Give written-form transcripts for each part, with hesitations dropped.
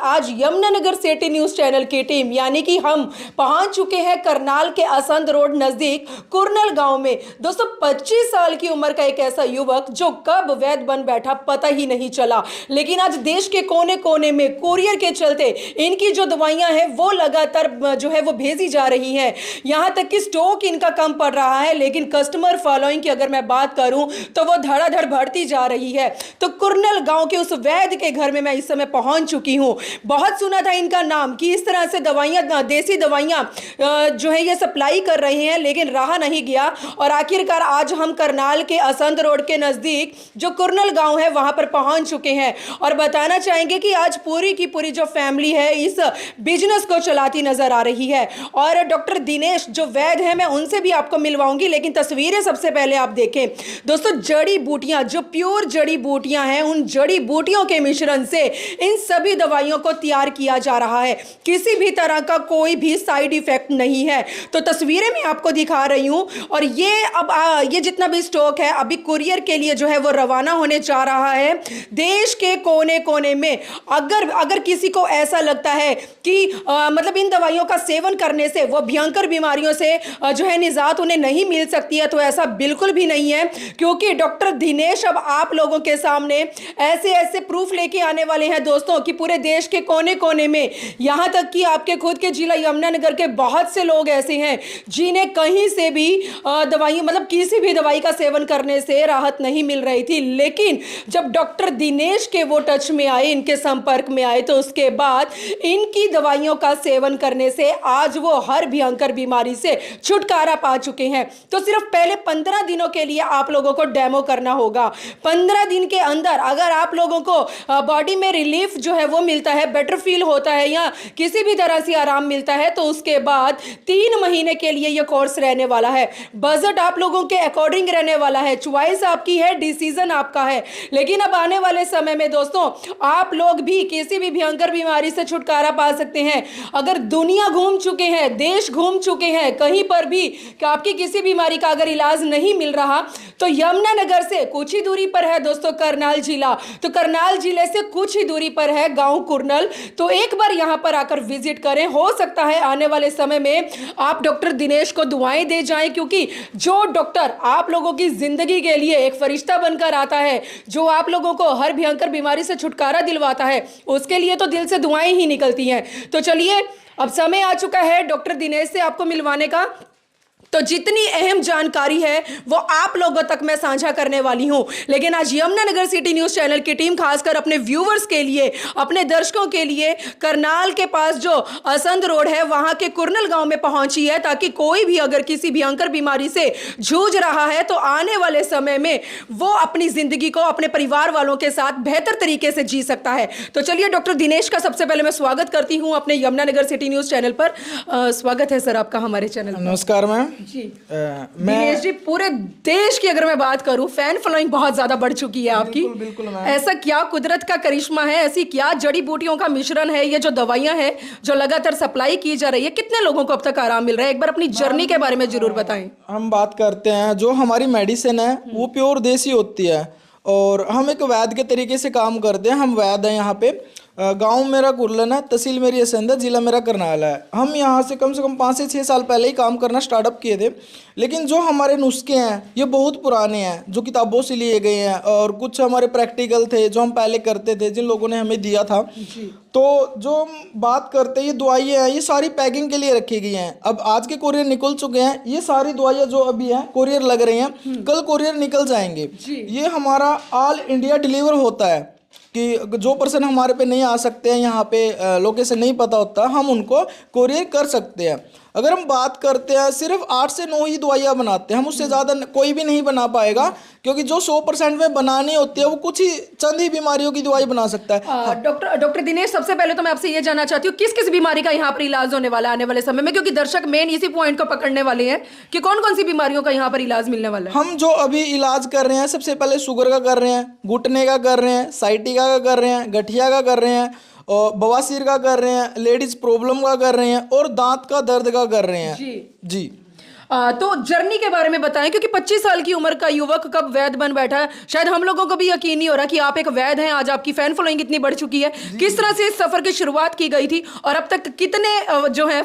आज Yamunanagar city news channel की team यानी कि हम पहुंच चुके हैं करनाल के असंध रोड नजदीक कुरनल गांव में। दोस्तों 25 साल की उम्र का एक ऐसा युवक जो कब वैद बन बैठा पता ही नहीं चला, लेकिन आज देश के कोने कोने में कुरियर के चलते इनकी जो दवाइयां हैं वो लगातार जो है वो भेजी जा रही हैं। यहां तक कि स्टॉक इनका कम पड़ रहा है, लेकिन कस्टमर फॉलोइंग की अगर मैं बात करूं तो वो धड़ाधड़ बढ़ती जा रही है। तो कुरनल गांव के उस वैद्य के घर में मैं इस समय पहुंच चुकी हूं। बहुत सुना था इनका नाम कि इस तरह से दवाइयां, देसी दवाइयां जो है ये सप्लाई कर रहे हैं, लेकिन रहा नहीं गया और आखिरकार आज हम करनाल के असंध रोड के नजदीक जो कुरनल गांव है वहां पर पहुंच चुके हैं और बताना चाहेंगे कि आज पूरी की पूरी जो फैमिली है इस बिजनेस को चलाती नजर आ रही है। और डॉक्टर दिनेश जो वैद्य है मैं उनसे भी आपको मिलवाऊंगी, लेकिन तस्वीरें सबसे पहले आप देखें। दोस्तों जड़ी बूटियां, जो प्योर जड़ी बूटियां हैं, उन जड़ी बूटियों के मिश्रण से इन सभी दवाइयों को तैयार किया जा रहा है। किसी भी तरह का कोई भी साइड इफेक्ट नहीं है। तो तस्वीरें मैं आपको दिखा रही हूं और ये जितना भी स्टॉक है अभी कुरियर के लिए जो है वो रवाना होने जा रहा है देश के कोने कोने में। अगर किसी को ऐसा लगता है कि मतलब इन दवाइयों का सेवन करने से वो भयंकर बीमारियों से जो है निजात उन्हें नहीं मिल सकती है, तो ऐसा बिल्कुल भी नहीं है, क्योंकि डॉक्टर दिनेश अब आप लोगों के सामने ऐसे ऐसे प्रूफ लेके आने वाले हैं दोस्तों कि पूरे देश के कोने कोने में, यहां तक कि आपके खुद के जिला यमुनानगर के बहुत से लोग ऐसे हैं जिन्हें कहीं से भी दवाई मतलब किसी भी दवाई का सेवन करने से राहत नहीं मिल रही थी, लेकिन जब डॉक्टर दिनेश के वो टच में आए, इनके संपर्क में आए, तो उसके बाद इनकी दवाइयों का सेवन करने से आज वो हर भयंकर बीमारी से छुटकारा पा चुके हैं। तो सिर्फ पहले 15 दिनों के लिए आप लोगों को डेमो करना होगा। 15 दिन के अंदर अगर आप लोगों को बॉडी में रिलीफ जो है वो मिलता है, बेटर फील होता है या किसी भी तरह से आराम मिलता है, तो उसके बाद 3 महीने के लिए यह कोर्स रहने वाला है। बजट आप लोगों के अकॉर्डिंग रहने वाला है, चॉइस आपकी है, डिसीजन आपका है। लेकिन अब आने वाले समय में दोस्तों आप लोग भी किसी भी भयंकर बीमारी से छुटकारा पा सकते हैं। अगर दुनिया घूम चुके हैं, देश घूम चुके हैं, कहीं पर भी कि आपकी किसी बीमारी का अगर इलाज नहीं मिल रहा, तो यमुनानगर से कुछ ही दूरी पर है दोस्तों करनाल जिला। तो करनाल जिले से कुछ ही दूरी पर है गांव कुरनल। तो एक बार यहां पर आकर विजिट करें। हो सकता है आने वाले समय में आप डॉक्टर दिनेश को दुआएं दे जाएं, क्योंकि जो डॉक्टर आप लोगों की जिंदगी के लिए एक फरिश्ता बनकर आता है, जो आप लोगों को हर भयंकर बीमारी से छुटकारा दिलवाता है, उसके लिए तो दिल से दुआएं ही निकलती हैं। तो चलिए अब समय आ चुका है डॉक्टर दिनेश से आपको मिलवाने का। तो जितनी अहम जानकारी है वो आप लोगों तक मैं साझा करने वाली हूं। लेकिन आज यमुनानगर सिटी न्यूज चैनल की टीम खासकर अपने व्यूवर्स के लिए, अपने दर्शकों के लिए करनाल के पास जो असंध रोड है वहां के कुरनल गांव में पहुंची है, ताकि कोई भी अगर किसी भयंकर बीमारी से जूझ रहा है तो आने वाले समय में वो अपनी जिंदगी को अपने परिवार वालों के साथ बेहतर तरीके से जी सकता है। तो चलिए डॉक्टर दिनेश का सबसे पहले मैं स्वागत करती हूं अपने यमुनानगर सिटी न्यूज चैनल पर। स्वागत है सर आपका हमारे चैनल पर। नमस्कार मैम जी। दिनेश जी, पूरे देश की अगर मैं बात करूं फैन फॉलोइंग बहुत ज्यादा बढ़ चुकी है आपकी। बिल्कुल ऐसा क्या कुदरत का करिश्मा है, ऐसी क्या जड़ी बूटियों का मिश्रण है, ये जो दवाइयां हैं जो लगातार सप्लाई की जा रही है, कितने लोगों को अब तक आराम मिल रहा है? एक बार अपनी जर्नी के बारे में जरूर बताएं। हम बात करते हैं, जो हमारी मेडिसिन है वो प्योर देसी होती है और हम एक वैद्य के तरीके से काम करते हैं। हम वैद्य हैं यहाँ पे। गांव मेरा कुरलन है, तहसील मेरी असंध है, जिला मेरा करनाल है। हम यहाँ से कम 5 से 6 साल पहले ही काम करना स्टार्टअप किए थे, लेकिन जो हमारे नुस्खे हैं ये बहुत पुराने हैं, जो किताबों से लिए गए हैं और कुछ हमारे प्रैक्टिकल थे जो हम पहले करते थे, जिन लोगों ने हमें दिया था। तो जो हम बात करते हैं, ये दवाइयाँ हैं ये सारी पैकिंग के लिए रखी गई हैं। अब आज के कोरियर निकल चुके हैं, ये सारी दवाइयाँ जो अभी हैं कोरियर लग रही हैं, कल कोरियर निकल जाएंगे। ये हमारा ऑल इंडिया डिलीवर होता है कि जो पर्सन हमारे पे नहीं आ सकते हैं, यहाँ पे लोकेशन नहीं पता होता, हम उनको कोरियर कर सकते हैं। अगर हम बात करते हैं, सिर्फ 8 से 9 ही दवाइयाँ बनाते हैं हम, उससे ज़्यादा कोई भी नहीं बना पाएगा, क्योंकि जो 100% में बनानी होती है वो कुछ ही चंद ही बीमारियों की दवाई बना सकता है। डॉक्टर दिनेश, सबसे पहले तो मैं आपसे ये जानना चाहती हूँ किस किस बीमारी का यहाँ पर इलाज होने वाला है आने वाले समय में, क्योंकि दर्शक मेन इसी पॉइंट को पकड़ने वाले हैं कि कौन कौन सी बीमारियों का यहाँ पर इलाज मिलने वाला है। हम जो अभी इलाज कर रहे हैं, सबसे पहले शुगर का कर रहे हैं, घुटने का कर रहे हैं, साइटिका का कर रहे हैं, गठिया का कर रहे हैं, और बवासीर का कर रहे हैं, लेडीज प्रॉब्लम का कर रहे हैं और दांत का दर्द का कर रहे हैं। जी। तो जर्नी के बारे में बताएं, क्योंकि 25 साल की उम्र का युवक कब वैद्य बन बैठा है, शायद हम लोगों को भी यकीन नहीं हो रहा कि आप एक वैद्य हैं। आज आपकी फैन फॉलोइंग इतनी बढ़ चुकी है, किस तरह से इस सफर की शुरुआत की गई थी और अब तक कितने जो है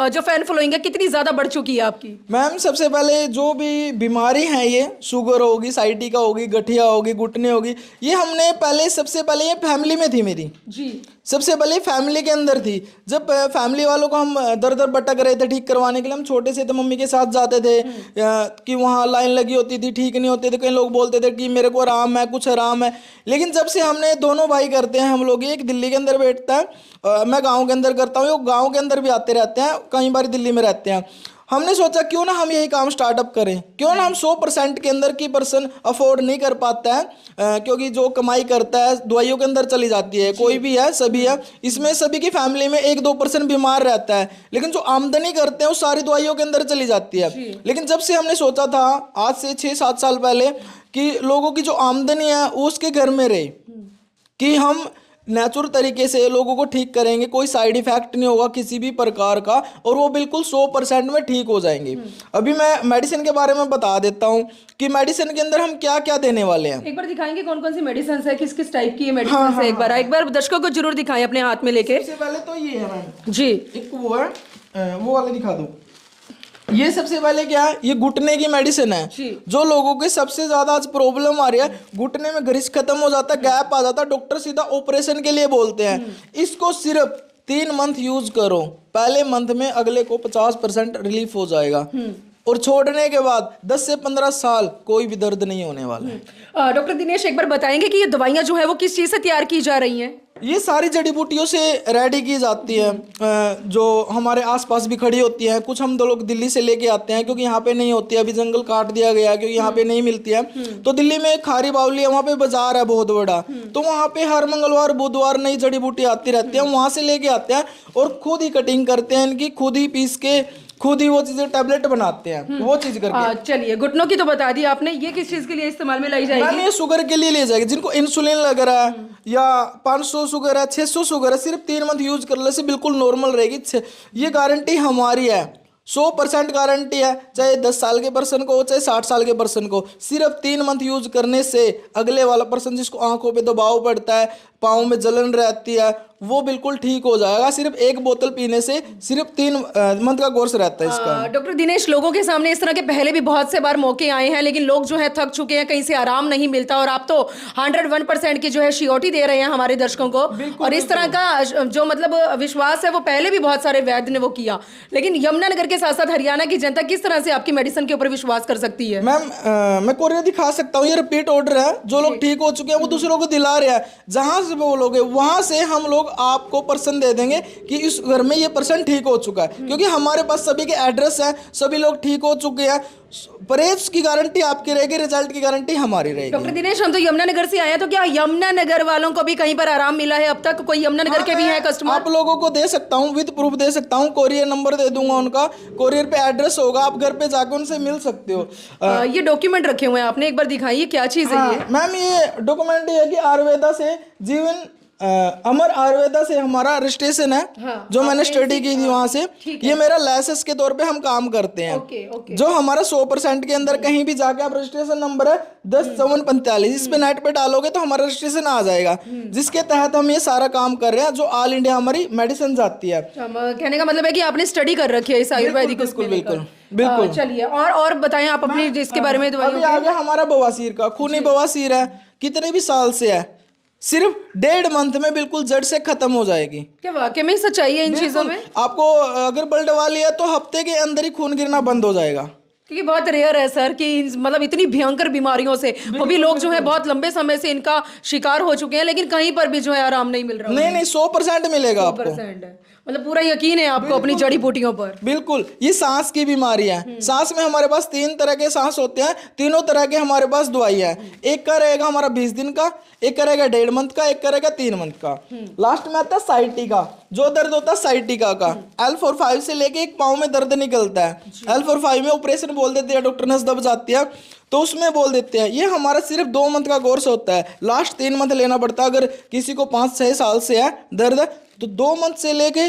जो फैन फॉलोइंग है कितनी ज्यादा बढ़ चुकी है आपकी? मैम सबसे पहले जो भी बीमारी है, ये शुगर होगी, साइटिका होगी, गठिया होगी, घुटने होगी, ये हमने सबसे पहले ये फैमिली में थी मेरी जी। सबसे पहले फैमिली के अंदर थी। जब फैमिली वालों को हम दर दर भटक रहे थे ठीक करवाने के लिए, हम छोटे से थे, मम्मी के साथ जाते थे कि वहाँ लाइन लगी होती थी, ठीक नहीं होते थे, कई लोग बोलते थे कि मेरे को आराम है, कुछ आराम है। लेकिन जब से हमने दोनों भाई करते हैं हम लोग, एक दिल्ली के अंदर बैठता है, मैं गाँव के अंदर करता हूँ, वो गाँव के अंदर भी आते रहते हैं, कई बार दिल्ली में रहते हैं। हमने सोचा क्यों ना हम यही काम स्टार्टअप करें, क्यों ना हम 100% के अंदर की पर्सन अफोर्ड नहीं कर पाता है, क्योंकि जो कमाई करता है दवाइयों के अंदर चली जाती है, कोई भी है, सभी है, इसमें सभी की फैमिली में 1-2% बीमार रहता है, लेकिन जो आमदनी करते हैं वो सारी दवाइयों के अंदर चली जाती है। लेकिन जब से हमने सोचा था आज से 6-7 साल पहले कि लोगों की जो आमदनी है वो उसके घर में रहे, कि हम नेचुरल तरीके से लोगों को ठीक करेंगे, कोई साइड इफेक्ट नहीं होगा किसी भी प्रकार का, और वो बिल्कुल 100% में ठीक हो जाएंगे। अभी मैं मेडिसिन के बारे में बता देता हूँ कि मेडिसिन के अंदर हम क्या क्या देने वाले हैं। एक बार दिखाएंगे कौन कौन सी मेडिसिन है, किस किस टाइप की ये मेडिसिन है? एक बार दर्शकों को जरूर दिखाएं अपने हाथ में लेके। सबसे पहले तो ये है मैम जी, एक वो है, वो वाले दिखा दो। ये सबसे पहले क्या है, ये घुटने की मेडिसिन है। जो लोगों के सबसे ज्यादा आज प्रॉब्लम आ रही है, घुटने में ग्रिस खत्म हो जाता है, गैप आ जाता है, डॉक्टर सीधा ऑपरेशन के लिए बोलते हैं। इसको सिर्फ 3 मंथ यूज करो, पहले मंथ में अगले को 50% रिलीफ हो जाएगा, और छोड़ने के बाद 10 से 15 साल कोई भी दर्द नहीं होने वाला है। डॉक्टर दिनेश एक बार बताएंगे कि ये दवाइयां जो है वो किस चीज से तैयार की जा रही हैं? ये सारी जड़ी बूटियों से रेडी की जाती है, जो हमारे आसपास भी खड़ी होती हैं। कुछ हम दो लोग दिल्ली से लेके आते हैं, क्योंकि यहाँ पे नहीं होती है, अभी जंगल काट दिया गया क्योंकि यहाँ पे नहीं मिलती है। तो दिल्ली में खारी बावली है, वहाँ पे बाजार है बहुत बड़ा, तो वहाँ पे हर मंगलवार बुधवार नई जड़ी बूटी आती रहती है, वहाँ से लेके आते हैं और खुद ही कटिंग करते हैं इनकी, खुद ही पीस के खुद ही वो चीजें टैबलेट बनाते हैं, वो चीज करके। चलिए, घुटनों की तो बता दी आपने, ये किस चीज के लिए इस्तेमाल में लाई जाएगी? मैम ये शुगर के लिए ले जाएगी, जिनको इंसुलिन लग रहा है या 500 शुगर है, 600 शुगर है, सिर्फ 3 मंथ यूज करने से बिल्कुल नॉर्मल रहेगी। ये गारंटी हमारी है, 100% गारंटी है, चाहे 10 साल के पर्सन को हो चाहे 60 साल के पर्सन को। सिर्फ 3 मंथ यूज करने से अगले वाला पर्सन जिसको आंखों पे दबाव पड़ता है, पाँव में जलन रहती है, वो बिल्कुल ठीक हो जाएगा। सिर्फ 1 बोतल पीने से सिर्फ 3 मंथ का कोर्स रहता है इसका। डॉक्टर दिनेश, लोगों के सामने इस तरह के पहले भी बहुत से बार मौके आए हैं, लेकिन लोग जो है थक चुके हैं, कहीं से आराम नहीं मिलता, और आप तो 101% की जो है श्योरिटी दे रहे हैं हमारे दर्शकों को। और इस तरह का जो मतलब विश्वास है वो पहले भी बहुत सारे वैद्य ने वो किया, लेकिन यमुनानगर के साथ साथ हरियाणा की जनता किस तरह से आपकी मेडिसिन के ऊपर विश्वास कर सकती है? मैम मैं कोरियर दिखा सकता हूँ, ये रिपीट ऑर्डर है, जो लोग ठीक हो चुके हैं वो दूसरों को दिला रहे हैं। जहां से बोलोगे वहां से हम लोग आपको पर्सन दे देंगे कि इस घर में ये पर्सन ठीक हो चुका है, क्योंकि हमारे पास सभी के एड्रेस हैं, सभी लोग ठीक हो चुके हैं। परहेज की गारंटी आपकी रहेगी, रिजल्ट की गारंटी हमारी रहेगी। डॉक्टर दिनेश, हम तो यमुनानगर से आए हैं, तो क्या यमुनानगर वालों को भी कहीं पर आराम मिला है अब तक? कोई यमुनानगर के भी हैं कस्टमर? आप लोगों को दे सकता हूँ, विद प्रूफ दे सकता हूँ, कोरियर नंबर दे दूंगा उनका, कोरियर पे एड्रेस होगा, आप घर पे जाकर उनसे मिल सकते हो। ये डॉक्यूमेंट रखे हुए हैं आपने, एक बार दिखाइए क्या चीज है ये? मैम ये डॉक्यूमेंट ये है कि आयुर्वेदा से जीवन अमर आयुर्वेदा से हमारा रजिस्ट्रेशन है, जो मैंने स्टडी की थी वहां से। ये मेरा लाइसेंस के तौर पे हम काम करते हैं। जो हमारा 100% के अंदर कहीं भी जाके आप रजिस्ट्रेशन नंबर है 105445, इस पे नेट पे डालोगे तो हमारा रजिस्ट्रेशन आ जाएगा, जिसके तहत हम ये सारा काम कर रहे हैं, जो ऑल इंडिया हमारी मेडिसिन जाती है। कहने का मतलब है कि आपने स्टडी कर रखी है इस आयुर्वेदिक। बिल्कुल। चलिए, और बताएं आप अपनी जिसके बारे में। अभी आ गया हमारा बवासीर का, खूनी बवासीर है, कितने भी साल से है, सिर्फ 1.5 मंथ में बिल्कुल जड़ से खत्म हो जाएगी। क्या वाकई में सच्चाई है इन चीजों में? आपको अगर ब्लड वाली है तो हफ्ते के अंदर ही खून गिरना बंद हो जाएगा, क्योंकि बहुत रेयर है सर कि मतलब इतनी भयंकर बीमारियों से वो भी लोग जो है बहुत लंबे समय से इनका शिकार हो चुके हैं, लेकिन कहीं पर भी जो है आराम नहीं मिल रहा। नहीं 100% मिलेगा आपको, मतलब पूरा यकीन है आपको अपनी जड़ी बूटियों पर? बिल्कुल। ये सांस की बीमारी है, सांस में हमारे पास 3 तरह के सांस होते हैं, तीनों तरह के हमारे पास दवाई है। एक का रहेगा हमारा 20 दिन का, एक का रहेगा 1.5 मंथ का, एक का रहेगा 3 मंथ का। लास्ट में आता है साइटिका, जो दर्द होता है साइटिका का। L45 से लेके एक पाँव में दर्द निकलता है, L45 में ऑपरेशन बोल देते हैं, डॉक्टर नस दब जाती है तो उसमें बोल देते हैं। ये हमारा सिर्फ 2 मंथ का कोर्स होता है, लास्ट 3 मंथ लेना पड़ता है। अगर किसी को 5-6 साल से है दर्द, तो 2 मंथ से लेके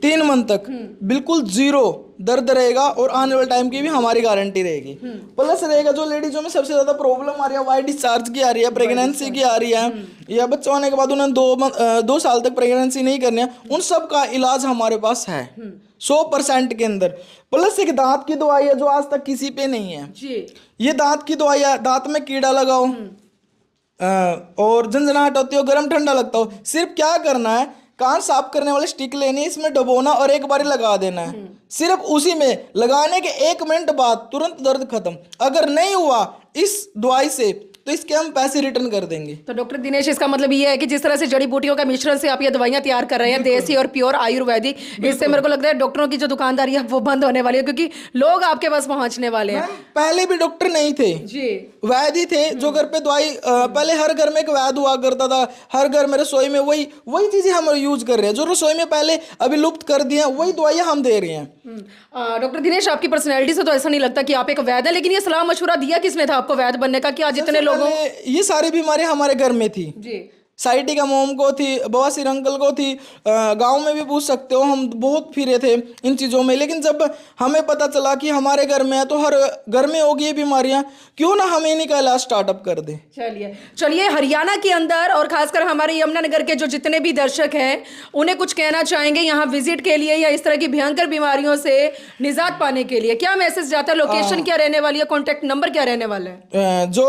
3 मंथ तक बिल्कुल 0 दर्द रहेगा और आने वाले टाइम की भी हमारी गारंटी रहेगी। प्लस रहेगा जो लेडीजों में सबसे ज्यादा प्रॉब्लम आ रही है, वाइट डिस्चार्ज की आ रही है, प्रेगनेंसी की आ रही है, या बच्चा होने के बाद उन्हें 2 साल तक प्रेगनेंसी नहीं करनी है, उन सब का इलाज हमारे पास है 100% के अंदर। प्लस एक दांत की दवाई है जो आज तक किसी पे नहीं है जी। ये दांत की दवाई है, दांत में कीड़ा लगाओ और झंझनाहट होती हो, गर्म ठंडा लगता हो, सिर्फ क्या करना है, कान साफ करने वाले स्टिक लेनी है, इसमें डुबोना और एक बार लगा देना है। सिर्फ उसी में लगाने के 1 मिनट बाद तुरंत दर्द खत्म। अगर नहीं हुआ इस दवाई से तो इसके हम पैसे रिटर्न कर देंगे। तो डॉक्टर दिनेश, इसका मतलब ये है कि जिस तरह से जड़ी बूटियों का मिश्रण से आप ये दवाइयां तैयार कर रहे हैं, देसी और प्योर आयुर्वेदिक, इससे मेरे को लगता है डॉक्टरों की जो दुकानदारी है वो बंद होने वाली है, क्योंकि लोग आपके पास पहुंचने वाले हैं। पहले भी डॉक्टर नहीं थे जी, वैद्य थे जो घर पे दवाई, पहले हर घर में एक वैद्य हुआ करता था, हर घर में रसोई में वही चीजें हम यूज कर रहे हैं जो रसोई में पहले अभी लुप्त कर दिए हैं, वही दवाइयां हम दे रहे हैं। डॉक्टर दिनेश, आपकी पर्सनैलिटी से तो ऐसा नहीं लगता कि आप एक वैद्य हैं, लेकिन ये सलाह मशवरा दिया किसने था आपको वैद्य बनने का कि आज जितने लोगों ये सारी बीमारियां हमारे घर में थी। जी, साइटी का मोम को थी, बवासीर अंकल को थी, गांव में भी पूछ सकते हो, हम बहुत फिरे थे इन चीज़ों में। लेकिन जब हमें पता चला कि हमारे घर में है तो हर घर में होगी ये बीमारियां, क्यों ना हम इन्हीं का इलाज स्टार्टअप कर दें। चलिए हरियाणा के अंदर और खासकर हमारे यमुनानगर के जो जितने भी दर्शक हैं उन्हें कुछ कहना चाहेंगे यहाँ विजिट के लिए या इस तरह की भयंकर बीमारियों से निजात पाने के लिए, क्या मैसेज जाता है? लोकेशन क्या रहने वाली है, कॉन्टैक्ट नंबर क्या रहने वाला है? जो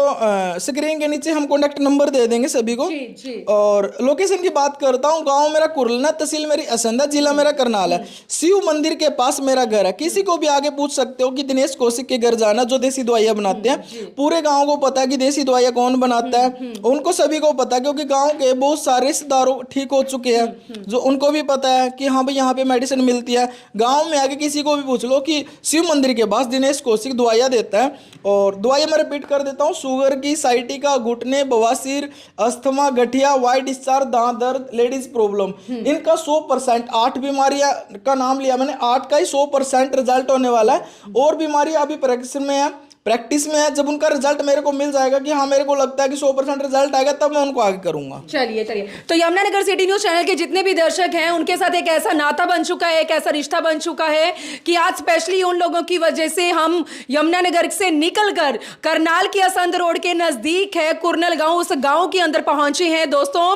स्क्रीन के नीचे हम कॉन्टैक्ट नंबर दे देंगे सभी को। जी। और लोकेशन की बात करता हूँ, गांव मेरा कुरलना, तहसील मेरी असंधा, जिला मेरा करनाल है। शिव मंदिर के पास मेरा घर है। किसी को भी आगे पूछ सकते हो कि दिनेश कौशिक के घर जाना जो देसी दवाइयां बनाते हैं। पूरे गांव को पता है कि देसी दवाइयां कौन बनाता है, उनको सभी को पता है, क्योंकि गांव के बहुत सारे रिश्तेदारों ठीक हो चुके हैं जो उनको भी पता है कि हाँ भाई यहाँ पे मेडिसिन मिलती है। गाँव में आगे किसी को भी पूछ लो कि शिव मंदिर के पास दिनेश कौशिक दवाइयाँ देता है। और दवाइयाँ मैं रिपीट कर देता हूँ, शुगर की, साइटिका, घुटने, बवासीर, अस्थमा, गठिया, वाइट डिस्चार्ज, दांत दर्द, लेडीज प्रॉब्लम, इनका 100% 8 बीमारियां का नाम लिया मैंने, 8 का ही 100% रिजल्ट होने वाला है। और बीमारियां अभी प्रैक्टिस में है। जब उनका रिजल्ट मेरे को मिल जाएगा कि हाँ मेरे को लगता है कि 100% रिजल्ट आएगा, तब मैं उनको आगे करूंगा। चलिए तो यमुनानगर सिटी न्यूज चैनल के जितने भी दर्शक हैं उनके साथ एक ऐसा नाता बन चुका है, एक ऐसा रिश्ता बन चुका है कि आज स्पेशली उन लोगों की वजह से हम यमुनानगर से निकलकर करनाल की असंध रोड के नजदीक है कुरनल गांव, उस गांव के अंदर पहुंचे हैं। दोस्तों,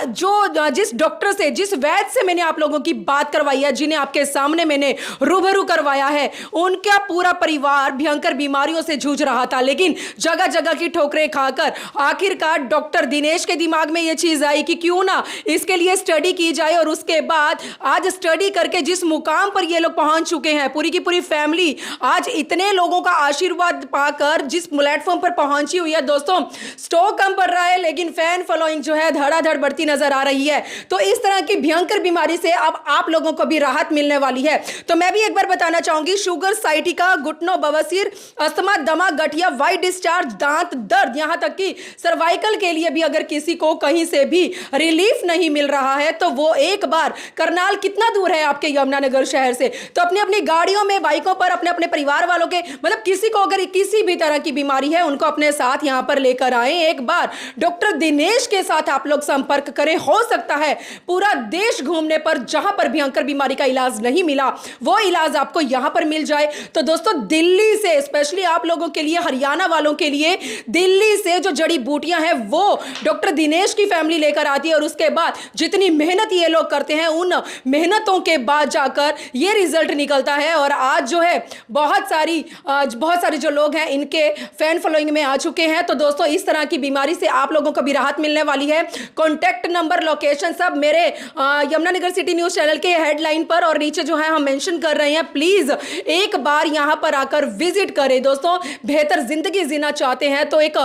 जो जिस डॉक्टर से, जिस वैद्य से मैंने आप लोगों की बात करवाई है, जिन्हें आपके सामने मैंने रूबरू करवाया है, उनका पूरा परिवार भयंकर बीमारियों से जूझ रहा था। लेकिन जगह जगह की ठोकरें खाकर आखिरकार डॉक्टर दिनेश के दिमाग में यह चीज आई कि क्यों ना इसके लिए स्टडी की जाए। और उसके बाद आज स्टडी करके जिस मुकाम पर ये लोग पहुंच चुके हैं, पूरी की पूरी फैमिली आज इतने लोगों का आशीर्वाद पाकर जिस प्लेटफॉर्म पर पहुंची हुई है, दोस्तों स्टॉक कम पड़ रहा है लेकिन फैन फॉलोइंग जो है धड़ाधड़ बढ़ती नजर आ रही है। तो इस तरह की भयंकर बीमारी से अब आप लोगों को भी राहत मिलने वाली है। तो मैं भी एक बार बताना चाहूंगी, शुगर, साइटिका, घुटनों, बवासीर, अस्थमा, दमा, गठिया, वाइट डिस्चार्ज, दांत दर्द, यहां तक कि सर्वाइकल के लिए भी अगर किसी को कहीं से भी रिलीफ नहीं मिल रहा है तो वो एक बार, करनाल कितना दूर है आपके यमुनानगर शहर से, तो अपनी अपनी गाड़ियों में, बाइकों पर अपने अपने परिवार वालों के, मतलब किसी को अगर किसी भी तरह की बीमारी है उनको अपने साथ यहां पर लेकर आए। एक बार डॉक्टर दिनेश के साथ आप लोग संपर्क करें। हो सकता है पूरा देश घूमने पर जहां पर भयंकर बीमारी का इलाज नहीं मिला वो इलाज आपको यहां पर मिल जाए। तो दोस्तों, दिल्ली से स्पेशली आप लोगों के लिए, हरियाणा वालों के लिए, दिल्ली से जो जड़ी बूटियां हैं वो डॉक्टर दिनेश की फैमिली लेकर आती है। और उसके बाद जितनी मेहनत ये लोग करते हैं, उन मेहनतों के बाद जाकर ये रिजल्ट निकलता है। और आज जो है बहुत सारे जो लोग हैं इनके फैन फॉलोइंग में आ चुके हैं। तो दोस्तों, इस तरह की बीमारी से आप लोगों को भी राहत मिलने वाली है। कॉन्टैक्ट नंबर, लोकेशन सब मेरे यमुनानगर सिटी न्यूज चैनल के हेडलाइन पर और नीचे जो है हम मेंशन कर रहे हैं। प्लीज एक बार यहां पर आकर विजिट करें। दोस्तों, बेहतर जिंदगी जीना चाहते हैं तो एक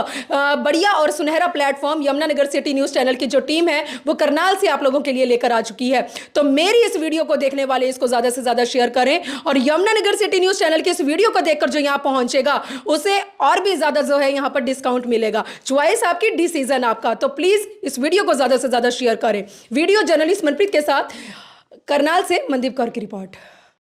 बढ़िया और सुनहरा platform Yamunanagar city news channel की जो टीम है वो करनाल से आप लोगों के लिए लेकर आ चुकी है। तो मेरी इस वीडियो को देखने वाले इसको ज्यादा से ज्यादा शेयर करें और यमुनानगर सिटी न्यूज चैनल के इस वीडियो को देखकर जो यहां पहुंचेगा उसे और भी ज्यादा जो है यहां पर डिस्काउंट मिलेगा। चॉइस आपकी, डिसीजन आपका। तो प्लीज इस वीडियो को ज्यादा से ज्यादा शेयर करें। वीडियो जर्नलिस्ट मनप्रीत के साथ करनाल से मनदीप कौर की रिपोर्ट।